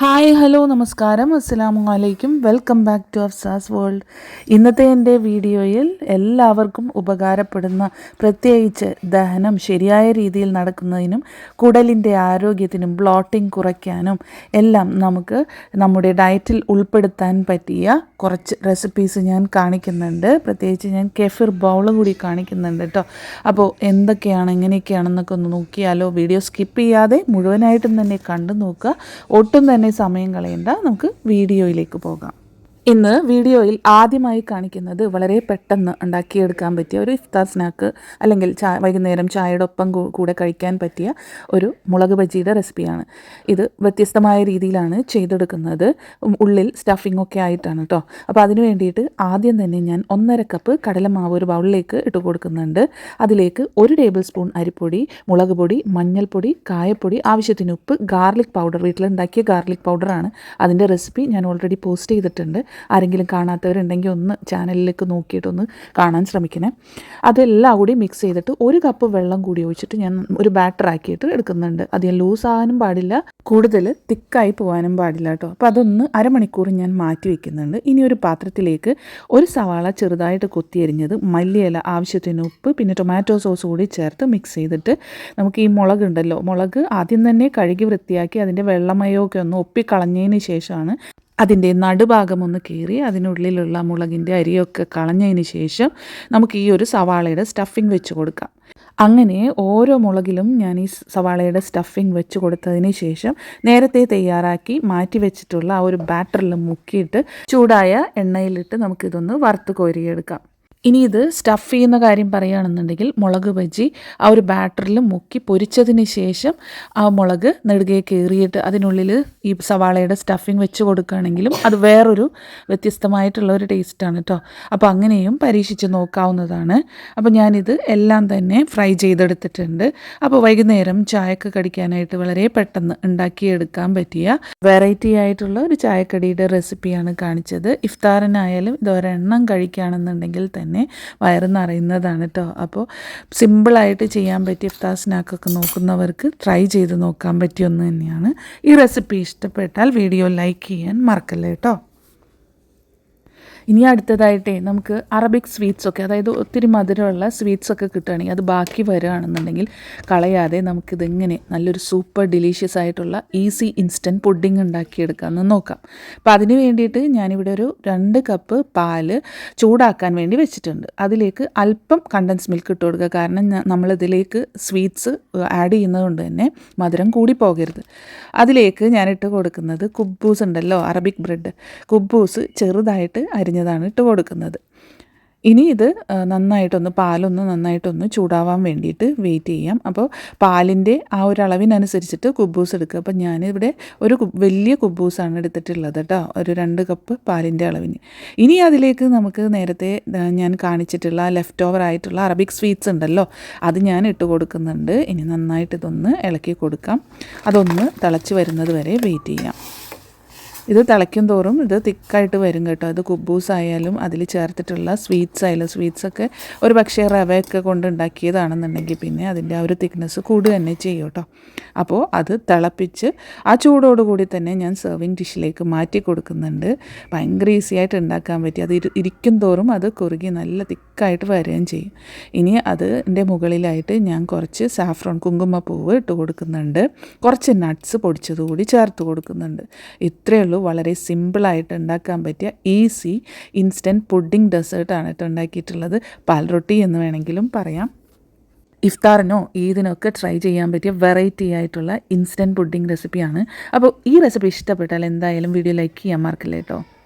Hi hello നമസ്കാരം അസ്സലാമു അലൈക്കും welcome back to Afsa's world. ഇന്നത്തെ എൻ്റെ വീഡിയോയിൽ എല്ലാവർക്കും ഉപകാരപ്പെടുന്ന, പ്രത്യേകിച്ച് ദഹനം ശരിയായ രീതിയിൽ നടക്കുന്നതിനും കുടലിൻ്റെ ആരോഗ്യത്തിനും ബ്ലോട്ടിംഗ് കുറയ്ക്കാനും എല്ലാം നമുക്ക് നമ്മുടെ ഡയറ്റിൽ ഉൾപ്പെടുത്താൻ പറ്റിയ കുറച്ച് റെസിപ്പീസ് ഞാൻ കാണിക്കുന്നുണ്ട്. പ്രത്യേകിച്ച് ഞാൻ കെഫിർ ബൗൾ കൂടി കാണിക്കുന്നുണ്ട് കേട്ടോ. അപ്പോൾ എന്തൊക്കെയാണ് എങ്ങനെയൊക്കെയാണെന്നൊക്കെ ഒന്ന് നോക്കിയാലോ. വീഡിയോ സ്കിപ്പ് ചെയ്യാതെ മുഴുവനായിട്ടും തന്നെ കണ്ടു നോക്കുക. ഒട്ടും തന്നെ സമയം കളയണ്ട, നമുക്ക് വീഡിയോയിലേക്ക് പോകാം. ഇന്ന് വീഡിയോയിൽ ആദ്യമായി കാണിക്കുന്നത് വളരെ പെട്ടെന്ന് ഉണ്ടാക്കിയെടുക്കാൻ പറ്റിയ ഒരു ഇഫ്താർ സ്നാക്ക്, അല്ലെങ്കിൽ വൈകുന്നേരം ചായയുടെ ഒപ്പം കൂടെ കഴിക്കാൻ പറ്റിയ ഒരു മുളക് ബജിയുടെ റെസിപ്പിയാണ്. ഇത് വ്യത്യസ്തമായ രീതിയിലാണ് ചെയ്തെടുക്കുന്നത്. ഉള്ളിൽ സ്റ്റഫിംഗ് ഒക്കെ ആയിട്ടാണ് കേട്ടോ. അപ്പോൾ അതിന് വേണ്ടിയിട്ട് ആദ്യം തന്നെ ഞാൻ 1.5 കപ്പ് കടലമാവ് ഒരു ബൗളിലേക്ക് ഇട്ട് കൊടുക്കുന്നുണ്ട്. അതിലേക്ക് 1 ടേബിൾ സ്പൂൺ അരിപ്പൊടി, മുളക് പൊടി, മഞ്ഞൾപ്പൊടി, കായപ്പൊടി, ആവശ്യത്തിന് ഉപ്പ്, ഗാർലിക് പൗഡർ, വീട്ടിലുണ്ടാക്കിയ ഗാർലിക് പൗഡറാണ്. അതിൻ്റെ റെസിപ്പി ഞാൻ ഓൾറെഡി പോസ്റ്റ് ചെയ്തിട്ടുണ്ട്. ആരെങ്കിലും കാണാത്തവരുണ്ടെങ്കിൽ ഒന്ന് ചാനലിലേക്ക് നോക്കിയിട്ടൊന്ന് കാണാൻ ശ്രമിക്കണേ. അതെല്ലാം കൂടി മിക്സ് ചെയ്തിട്ട് 1 കപ്പ് വെള്ളം കൂടി ഒഴിച്ചിട്ട് ഞാൻ ഒരു ബാറ്റർ ആക്കിയിട്ട് എടുക്കുന്നുണ്ട്. അധികം ലൂസ് ആകാനും പാടില്ല, കൂടുതൽ തിക്കായി പോകാനും പാടില്ല കേട്ടോ. അപ്പോൾ അതൊന്ന് അരമണിക്കൂർ ഞാൻ മാറ്റി വയ്ക്കുന്നുണ്ട്. ഇനി ഒരു പാത്രത്തിലേക്ക് 1 സവാള ചെറുതായിട്ട് കൊത്തിയരിഞ്ഞത്, മല്ലിയില, ആവശ്യത്തിന് ഉപ്പ്, പിന്നെ ടൊമാറ്റോ സോസ് കൂടി ചേർത്ത് മിക്സ് ചെയ്തിട്ട് നമുക്ക് ഈ മുളക് ഉണ്ടല്ലോ, മുളക് ആദ്യം തന്നെ കഴുകി വൃത്തിയാക്കി അതിൻ്റെ വെള്ളമയമൊക്കെ ഒന്ന് ഒപ്പിക്കളഞ്ഞതിന് ശേഷമാണ് അതിൻ്റെ നടുഭാഗം ഒന്ന് കീറി അതിനുള്ളിലുള്ള മുളകിൻ്റെ അരിയൊക്കെ കളഞ്ഞതിന് ശേഷം നമുക്ക് ഈ ഒരു സവാളയുടെ സ്റ്റഫിങ് വെച്ച് കൊടുക്കാം. അങ്ങനെ ഓരോ മുളകിലും ഞാൻ ഈ സവാളയുടെ സ്റ്റഫിങ് വെച്ച് കൊടുത്തതിന് ശേഷം നേരത്തെ തയ്യാറാക്കി മാറ്റി വെച്ചിട്ടുള്ള ആ ഒരു ബാറ്ററിൽ മുക്കിയിട്ട് ചൂടായ എണ്ണയിലിട്ട് നമുക്കിതൊന്ന് വറുത്ത് കോരിയെടുക്കാം. ഇനി ഇത് സ്റ്റഫ് ചെയ്യുന്ന കാര്യം പറയുകയാണെന്നുണ്ടെങ്കിൽ, മുളക് ബജി ആ ഒരു ബാറ്ററിൽ മുക്കി പൊരിച്ചതിന് ശേഷം ആ മുളക് നെടുകെ കീറിയിട്ട് അതിനുള്ളിൽ ഈ സവാളയുടെ സ്റ്റഫിങ് വെച്ച് കൊടുക്കുകയാണെങ്കിലും അത് വേറൊരു വ്യത്യസ്തമായിട്ടുള്ള ഒരു ടേസ്റ്റാണ് കേട്ടോ. അപ്പോൾ അങ്ങനെയും പരീക്ഷിച്ച് നോക്കാവുന്നതാണ്. അപ്പോൾ ഞാനിത് എല്ലാം തന്നെ ഫ്രൈ ചെയ്തെടുത്തിട്ടുണ്ട്. അപ്പോൾ വൈകുന്നേരം ചായക്ക് കടിക്കാനായിട്ട് വളരെ പെട്ടെന്ന് ഉണ്ടാക്കിയെടുക്കാൻ പറ്റിയ വെറൈറ്റി ആയിട്ടുള്ള ഒരു ചായക്കടിയുടെ റെസിപ്പിയാണ് കാണിച്ചത്. ഇഫ്താറിനായാലും ഇതൊരെണ്ണം കഴിക്കുകയാണെന്നുണ്ടെങ്കിൽ തന്നെ വയറ് നിറയുന്നതാണ് കേട്ടോ. അപ്പോൾ സിമ്പിളായിട്ട് ചെയ്യാൻ പറ്റിയ ഇഫ്താർ സ്നാക്കൊക്കെ നോക്കുന്നവർക്ക് ട്രൈ ചെയ്ത് നോക്കാൻ പറ്റിയ ഒന്ന് തന്നെയാണ്. ഈ റെസിപ്പി ഇഷ്ടപ്പെട്ടാൽ വീഡിയോ ലൈക്ക് ചെയ്യാൻ മറക്കല്ലേ കേട്ടോ. ഇനി അടുത്തതായിട്ടേ നമുക്ക് അറബിക് സ്വീറ്റ്സൊക്കെ, അതായത് ഒത്തിരി മധുരമുള്ള സ്വീറ്റ്സൊക്കെ കിട്ടുകയാണെങ്കിൽ അത് ബാക്കി വരികയാണെന്നുണ്ടെങ്കിൽ കളയാതെ നമുക്കിതെങ്ങനെ നല്ലൊരു സൂപ്പർ ഡിലീഷ്യസ് ആയിട്ടുള്ള ഈസി ഇൻസ്റ്റൻറ്റ് പുഡിംഗ് ഉണ്ടാക്കിയെടുക്കാമെന്ന് നോക്കാം. അപ്പോൾ അതിന് വേണ്ടിയിട്ട് ഞാനിവിടെ ഒരു 2 കപ്പ് പാല് ചൂടാക്കാൻ വേണ്ടി വെച്ചിട്ടുണ്ട്. അതിലേക്ക് അല്പം കണ്ടൻസ് മിൽക്ക് ഇട്ട് കൊടുക്കുക. കാരണം നമ്മളിതിലേക്ക് സ്വീറ്റ്സ് ആഡ് ചെയ്യുന്നത് കൊണ്ട് തന്നെ മധുരം കൂടി പോകരുത്. അതിലേക്ക് ഞാനിട്ട് കൊടുക്കുന്നത് കുബ്ബൂസ് ഉണ്ടല്ലോ, അറബിക് ബ്രെഡ്, കുബ്ബൂസ് ചെറുതായിട്ട് അരിഞ്ഞതാണ് ഇട്ട് കൊടുക്കുന്നത്. ഇനി ഇത് പാലൊന്ന് നന്നായിട്ടൊന്ന് ചൂടാവാൻ വേണ്ടിയിട്ട് വെയിറ്റ് ചെയ്യാം. അപ്പോൾ പാലിൻ്റെ ആ ഒരു അളവിനനുസരിച്ചിട്ട് കുബ്ബൂസ് എടുക്കുക. അപ്പോൾ ഞാനിവിടെ ഒരു വലിയ കുബ്ബൂസാണ് എടുത്തിട്ടുള്ളത് കേട്ടോ, ഒരു 2 കപ്പ് പാലിൻ്റെ അളവിന്. ഇനി അതിലേക്ക് നമുക്ക് നേരത്തെ ഞാൻ കാണിച്ചിട്ടുള്ള ലെഫ്റ്റ് ഓവർ ആയിട്ടുള്ള അറബിക് സ്വീറ്റ്സ് ഉണ്ടല്ലോ, അത് ഞാൻ ഇട്ട് കൊടുക്കുന്നുണ്ട്. ഇനി നന്നായിട്ട് ഇതൊന്ന് ഇളക്കി കൊടുക്കാം. അതൊന്ന് തിളച്ച് വരുന്നത് വരെ വെയിറ്റ് ചെയ്യാം. ഇത് തിളയ്ക്കും തോറും ഇത് തിക്കായിട്ട് വരും കേട്ടോ. ഇത് കുബ്ബൂസ് ആയാലും അതിൽ ചേർത്തിട്ടുള്ള സ്വീറ്റ്സ് ആയാലും, സ്വീറ്റ്സൊക്കെ ഒരു പക്ഷേ റവയൊക്കെ കൊണ്ട് ഉണ്ടാക്കിയതാണെന്നുണ്ടെങ്കിൽ പിന്നെ അതിൻ്റെ ആ ഒരു തിക്നെസ് കൂടുക തന്നെ ചെയ്യും കേട്ടോ. അപ്പോൾ അത് തിളപ്പിച്ച് ആ ചൂടോടുകൂടി തന്നെ ഞാൻ സെർവിങ് ഡിഷിലേക്ക് മാറ്റി കൊടുക്കുന്നുണ്ട്. ഭയങ്കര ഈസി ആയിട്ട് ഉണ്ടാക്കാൻ പറ്റി. അത് ഇരിക്കും തോറും അത് കുറുകി നല്ല തിക്കായിട്ട് വരികയും ചെയ്യും. ഇനി അതിൻ്റെ മുകളിലായിട്ട് ഞാൻ കുറച്ച് സാഫ്രോൺ, കുങ്കുമപ്പൂവ് ഇട്ട് കൊടുക്കുന്നുണ്ട്. കുറച്ച് നട്ട്സ് പൊടിച്ചതുകൂടി ചേർത്ത് കൊടുക്കുന്നുണ്ട്. ഇത്രയേ ഉള്ളൂ. വളരെ സിമ്പിളായിട്ട് ഉണ്ടാക്കാൻ പറ്റിയ ഈസി ഇൻസ്റ്റൻറ്റ് പുഡിംഗ് ഡെസേർട്ടാണ് കേട്ടോ ഉണ്ടാക്കിയിട്ടുള്ളത്. പാൽറൊട്ടി എന്ന് വേണമെങ്കിലും പറയാം. ഇഫ്താറിനോ ഈദിനൊക്കെ ട്രൈ ചെയ്യാൻ പറ്റിയ വെറൈറ്റി ആയിട്ടുള്ള ഇൻസ്റ്റൻറ്റ് പുഡിംഗ് റെസിപ്പിയാണ്. അപ്പോൾ ഈ റെസിപ്പി ഇഷ്ടപ്പെട്ടാൽ എന്തായാലും വീഡിയോ ലൈക്ക് ചെയ്യാൻ മറക്കില്ല കേട്ടോ.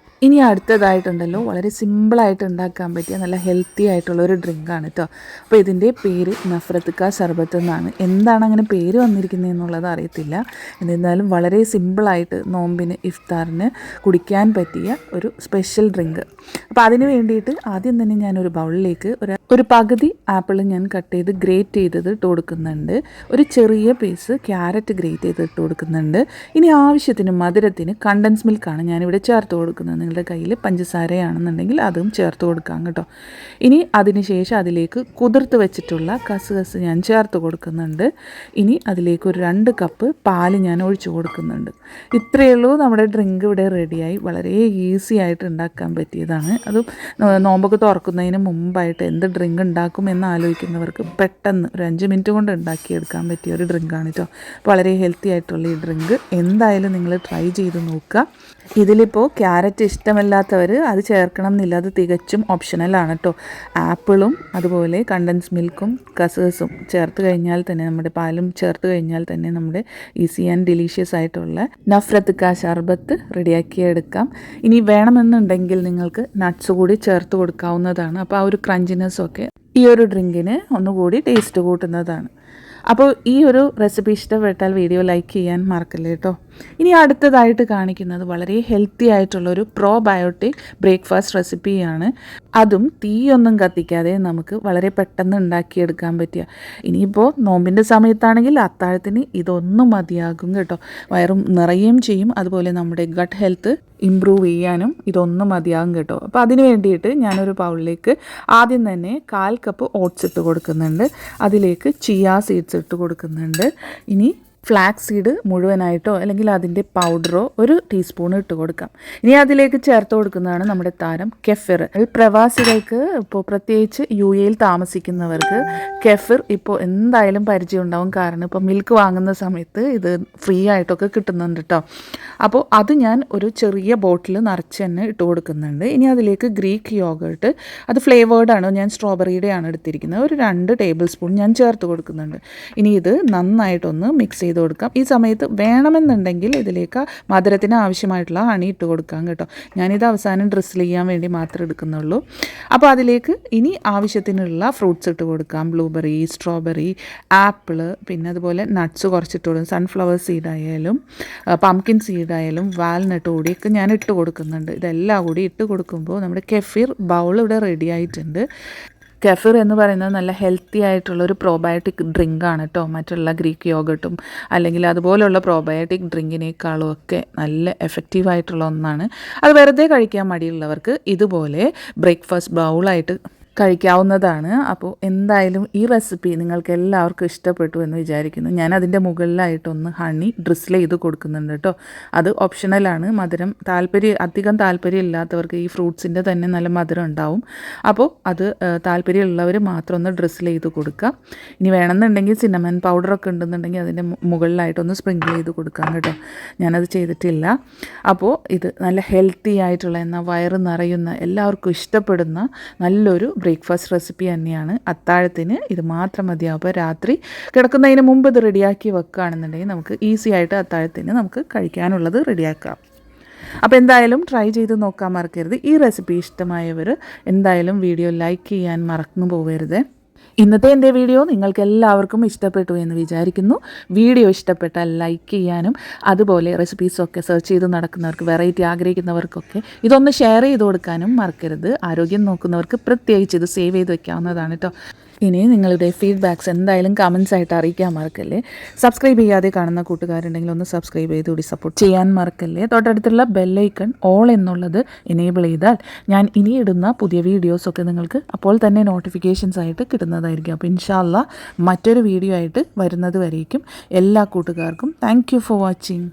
ഇനി അടുത്തതായിട്ടുണ്ടല്ലോ, വളരെ സിമ്പിളായിട്ട് ഉണ്ടാക്കാൻ പറ്റിയ നല്ല ഹെൽത്തി ആയിട്ടുള്ള ഒരു ഡ്രിങ്കാണ് കേട്ടോ. അപ്പോൾ ഇതിൻ്റെ പേര് നഫ്രത്ത് കാ ശർബത്ത് എന്നാണ്. എന്താണ് അങ്ങനെ പേര് വന്നിരിക്കുന്നത് എന്നുള്ളത് അറിയത്തില്ല. എന്നിരുന്നാലും വളരെ സിമ്പിളായിട്ട് നോമ്പിന് ഇഫ്താറിന് കുടിക്കാൻ പറ്റിയ ഒരു സ്പെഷ്യൽ ഡ്രിങ്ക്. അപ്പോൾ അതിന് വേണ്ടിയിട്ട് ആദ്യം തന്നെ ഞാനൊരു ബൗളിലേക്ക് ഒരു പകുതി ആപ്പിൾ ഞാൻ കട്ട് ചെയ്ത് ഗ്രേറ്റ് ചെയ്തത് ഇട്ട് കൊടുക്കുന്നുണ്ട്. ഒരു ചെറിയ പീസ് ക്യാരറ്റ് ഗ്രേറ്റ് ചെയ്ത് ഇട്ട് കൊടുക്കുന്നുണ്ട്. ഇനി ആവശ്യത്തിന് മധുരത്തിന് കണ്ടൻസ് മിൽക്കാണ് ഞാനിവിടെ ചേർത്ത് കൊടുക്കുന്നത്. നിങ്ങളുടെ കയ്യിൽ പഞ്ചസാരയാണെന്നുണ്ടെങ്കിൽ അതും ചേർത്ത് കൊടുക്കാം കേട്ടോ. ഇനി അതിന് ശേഷം അതിലേക്ക് കുതിർത്ത് വെച്ചിട്ടുള്ള കസ്കസ് ഞാൻ ചേർത്ത് കൊടുക്കുന്നുണ്ട്. ഇനി അതിലേക്ക് ഒരു 2 കപ്പ് പാല് ഞാൻ ഒഴിച്ചു കൊടുക്കുന്നുണ്ട്. ഇത്രയേ ഉള്ളൂ, നമ്മുടെ ഡ്രിങ്ക് ഇവിടെ റെഡിയായി. വളരെ ഈസി ആയിട്ട് ഉണ്ടാക്കാൻ പറ്റിയതാണ്. അതും നോമ്പൊക്കെ തുറക്കുന്നതിന് മുമ്പായിട്ട് എന്ത് ഡ്രിങ്ക് ഉണ്ടാക്കും എന്ന് ആലോചിക്കുന്നവർക്ക് പെട്ടെന്ന് ഒരു 5 മിനിറ്റ് കൊണ്ട് ഉണ്ടാക്കിയെടുക്കാൻ പറ്റിയ ഒരു ഡ്രിങ്കാണ് കേട്ടോ. വളരെ ഹെൽത്തി ആയിട്ടുള്ള ഈ ഡ്രിങ്ക് എന്തായാലും നിങ്ങൾ ട്രൈ ചെയ്ത് നോക്കുക. ഇതിലിപ്പോൾ ക്യാരറ്റ് ഇഷ്ടമല്ലാത്തവർ അത് ചേർക്കണം എന്നില്ല, അത് തികച്ചും ഓപ്ഷണലാണ് കേട്ടോ. ആപ്പിളും അതുപോലെ കണ്ടൻസ് മിൽക്കും കസേഴ്സും ചേർത്ത് കഴിഞ്ഞാൽ തന്നെ, നമ്മുടെ പാലും ചേർത്ത് കഴിഞ്ഞാൽ തന്നെ നമ്മുടെ ഈസി ആൻഡ് ഡിലീഷ്യസ് ആയിട്ടുള്ള നഫ്രത്ത് കാ ശർബത്ത് റെഡിയാക്കി എടുക്കാം. ഇനി വേണമെന്നുണ്ടെങ്കിൽ നിങ്ങൾക്ക് നട്ട്സ് കൂടി ചേർത്ത് കൊടുക്കാവുന്നതാണ്. അപ്പോൾ ആ ഒരു ക്രഞ്ചിനെസ്സൊക്കെ ഈ ഒരു ഡ്രിങ്കിന് ഒന്നുകൂടി ടേസ്റ്റ് കൂട്ടുന്നതാണ്. അപ്പോൾ ഈ ഒരു റെസിപ്പി ഇഷ്ടപ്പെട്ടാൽ വീഡിയോ ലൈക്ക് ചെയ്യാൻ മറക്കല്ലേ കേട്ടോ. ഇനി അടുത്തതായിട്ട് കാണിക്കുന്നത് വളരെ ഹെൽത്തി ആയിട്ടുള്ളൊരു പ്രോബയോട്ടിക് ബ്രേക്ക്ഫാസ്റ്റ് റെസിപ്പിയാണ്. അതും തീയൊന്നും കത്തിക്കാതെ നമുക്ക് വളരെ പെട്ടെന്ന് ഉണ്ടാക്കിയെടുക്കാൻ പറ്റിയ. ഇനിയിപ്പോൾ നോമ്പിൻ്റെ സമയത്താണെങ്കിൽ അത്താഴത്തിന് ഇതൊന്നും മതിയാകും കേട്ടോ. വയറും നിറയുകയും ചെയ്യും, അതുപോലെ നമ്മുടെ ഗട്ട് ഹെൽത്ത് ഇമ്പ്രൂവ് ചെയ്യാനും ഇതൊന്നും മതിയാകും കേട്ടോ. അപ്പോൾ അതിന് വേണ്ടിയിട്ട് ഞാനൊരു ബൗളിലേക്ക് ആദ്യം തന്നെ 1/4 കപ്പ് ഓട്സ് ഇട്ട് കൊടുക്കുന്നുണ്ട്. അതിലേക്ക് ചിയ സീഡ്സ് ഇട്ട് കൊടുക്കുന്നുണ്ട്. ഇനി ഫ്ലാക്സ് സീഡ് മുഴുവനായിട്ടോ അല്ലെങ്കിൽ അതിൻ്റെ പൗഡറോ 1 ടീസ്പൂൺ ഇട്ട് കൊടുക്കാം. ഇനി അതിലേക്ക് ചേർത്ത് കൊടുക്കുന്നതാണ് നമ്മുടെ താരം കെഫിർ. പ്രവാസികൾക്ക് ഇപ്പോൾ പ്രത്യേകിച്ച് UAE താമസിക്കുന്നവർക്ക് കെഫിർ ഇപ്പോൾ എന്തായാലും പരിചയം ഉണ്ടാവും. കാരണം ഇപ്പോൾ മിൽക്ക് വാങ്ങുന്ന സമയത്ത് ഇത് ഫ്രീ ആയിട്ടൊക്കെ കിട്ടുന്നുണ്ട് കേട്ടോ. അപ്പോൾ അത് ഞാൻ ഒരു ചെറിയ ബോട്ടിൽ നിറച്ച് തന്നെ ഇട്ട് കൊടുക്കുന്നുണ്ട്. ഇനി അതിലേക്ക് ഗ്രീക്ക് യോഗേർട്ട്, അത് ഫ്ലേവേർഡാണ്, ഞാൻ സ്ട്രോബെറിയുടെയാണ് എടുത്തിരിക്കുന്നത്, ഒരു 2 ടേബിൾ സ്പൂൺ ഞാൻ ചേർത്ത് കൊടുക്കുന്നുണ്ട്. ഇനി ഇത് നന്നായിട്ടൊന്ന് മിക്സ് ചെയ്ത് കൊടുക്കാം. ഈ സമയത്ത് വേണമെന്നുണ്ടെങ്കിൽ ഇതിലേക്ക് മധുരത്തിന് ആവശ്യമായിട്ടുള്ള ഹണി ഇട്ട് കൊടുക്കാം കേട്ടോ. ഞാനിത് അവസാനം ഡ്രിസിൽ ചെയ്യാൻ വേണ്ടി മാത്രമേ എടുക്കുന്നുള്ളൂ. അപ്പോൾ അതിലേക്ക് ഇനി ആവശ്യത്തിനുള്ള ഫ്രൂട്ട്സ് ഇട്ട് കൊടുക്കാം. ബ്ലൂബെറി, സ്ട്രോബെറി, ആപ്പിള്, പിന്നെ അതുപോലെ നട്ട്സ് കുറച്ചിട്ട് കൊടുക്കും. സൺഫ്ലവർ സീഡായാലും പംകിൻ സീഡായാലും വാൽനട്ട് കൂടിയൊക്കെ ഞാൻ ഇട്ട് കൊടുക്കുന്നുണ്ട്. ഇതെല്ലാം കൂടി ഇട്ട് കൊടുക്കുമ്പോൾ നമ്മുടെ കെഫിർ ബൗൾ ഇവിടെ റെഡി ആയിട്ടുണ്ട്. കെഫിർ എന്ന് പറയുന്നത് നല്ല ഹെൽത്തി ആയിട്ടുള്ളൊരു പ്രോബയോട്ടിക് ഡ്രിങ്കാണ് കേട്ടോ. മറ്റുള്ള ഗ്രീക്ക് യോഗട്ടും അല്ലെങ്കിൽ അതുപോലുള്ള പ്രോബയോട്ടിക് ഡ്രിങ്കിനേക്കാളും ഒക്കെ നല്ല എഫക്റ്റീവായിട്ടുള്ള ഒന്നാണ്. അത് വെറുതെ കഴിക്കാൻ മടിയുള്ളവർക്ക് ഇതുപോലെ ബ്രേക്ക്ഫാസ്റ്റ് ബൗളായിട്ട് കഴിക്കാവുന്നതാണ്. അപ്പോൾ എന്തായാലും ഈ റെസിപ്പി നിങ്ങൾക്ക് എല്ലാവർക്കും ഇഷ്ടപ്പെട്ടു എന്ന് വിചാരിക്കുന്നു. ഞാൻ അതിൻ്റെ മുകളിലായിട്ടൊന്ന് ഹണി ഡ്രിസിൽ ചെയ്ത് കൊടുക്കുന്നുണ്ട് കേട്ടോ. അത് ഓപ്ഷണലാണ്. മധുരം അധികം താല്പര്യം ഇല്ലാത്തവർക്ക് ഈ ഫ്രൂട്ട്സിൻ്റെ തന്നെ നല്ല മധുരം ഉണ്ടാവും. അപ്പോൾ അത് താല്പര്യമുള്ളവർ മാത്രം ഒന്ന് ഡ്രിസിൽ ചെയ്ത് കൊടുക്കുക. ഇനി വേണമെന്നുണ്ടെങ്കിൽ സിന്നമൺ പൗഡറൊക്കെ ഉണ്ടെന്നുണ്ടെങ്കിൽ അതിൻ്റെ മുകളിലായിട്ടൊന്ന് സ്പ്രിങ്കിൾ ചെയ്ത് കൊടുക്കാം കേട്ടോ. ഞാനത് ചെയ്തിട്ടില്ല. അപ്പോൾ ഇത് നല്ല ഹെൽത്തി ആയിട്ടുള്ള, എന്നാൽ വയറ് നിറയുന്ന, എല്ലാവർക്കും ഇഷ്ടപ്പെടുന്ന നല്ലൊരു ബ്രേക്ക്ഫാസ്റ്റ് റെസിപ്പി തന്നെയാണ്. അത്താഴത്തിന് ഇത് മാത്രം മതിയാവും. അപ്പോൾ രാത്രി കിടക്കുന്നതിന് മുമ്പ് ഇത് റെഡിയാക്കി വെക്കുകയാണെന്നുണ്ടെങ്കിൽ നമുക്ക് ഈസി ആയിട്ട് അത്താഴത്തിന് നമുക്ക് കഴിക്കാനുള്ളത് റെഡിയാക്കാം. അപ്പോൾ എന്തായാലും ട്രൈ ചെയ്ത് നോക്കാൻ മറക്കരുത്. ഈ റെസിപ്പി ഇഷ്ടമായവർ എന്തായാലും വീഡിയോ ലൈക്ക് ചെയ്യാൻ മറന്നു പോകരുത്. ഇന്നത്തെ എൻ്റെ വീഡിയോ നിങ്ങൾക്ക് എല്ലാവർക്കും ഇഷ്ടപ്പെട്ടു എന്ന് വിചാരിക്കുന്നു. വീഡിയോ ഇഷ്ടപ്പെട്ടാൽ ലൈക്ക് ചെയ്യാനും അതുപോലെ റെസിപ്പീസൊക്കെ സെർച്ച് ചെയ്ത് നടക്കുന്നവർക്ക്, വെറൈറ്റി ആഗ്രഹിക്കുന്നവർക്കൊക്കെ ഇതൊന്ന് ഷെയർ ചെയ്ത് കൊടുക്കാനും മറക്കരുത്. ആരോഗ്യം നോക്കുന്നവർക്ക് പ്രത്യേകിച്ച് ഇത് സേവ് ചെയ്ത് വെക്കാവുന്നതാണ് കേട്ടോ. ഇനി നിങ്ങളുടെ ഫീഡ്ബാക്ക്സ് എന്തായാലും കമൻസ് ആയിട്ട് അറിയിക്കാൻ മറക്കല്ലേ. സബ്സ്ക്രൈബ് ചെയ്യാതെ കാണുന്ന കൂട്ടുകാരുണ്ടെങ്കിൽ ഒന്ന് സബ്സ്ക്രൈബ് ചെയ്തുകൂടി സപ്പോർട്ട് ചെയ്യാൻ മറക്കല്ലേ. തൊട്ടടുത്തുള്ള ബെല്ലൈക്കൺ ഓൾ എന്നുള്ളത് എനേബിൾ ചെയ്താൽ ഞാൻ ഇനി ഇടുന്ന പുതിയ വീഡിയോസൊക്കെ നിങ്ങൾക്ക് അപ്പോൾ തന്നെ നോട്ടിഫിക്കേഷൻസ് ആയിട്ട് കിട്ടുന്നതായിരിക്കും. അപ്പോൾ ഇൻഷാ അല്ലാഹ് മറ്റൊരു വീഡിയോ ആയിട്ട് വരുന്നത് വരേക്കും എല്ലാ കൂട്ടുകാർക്കും താങ്ക് യു ഫോർ വാച്ചിങ്.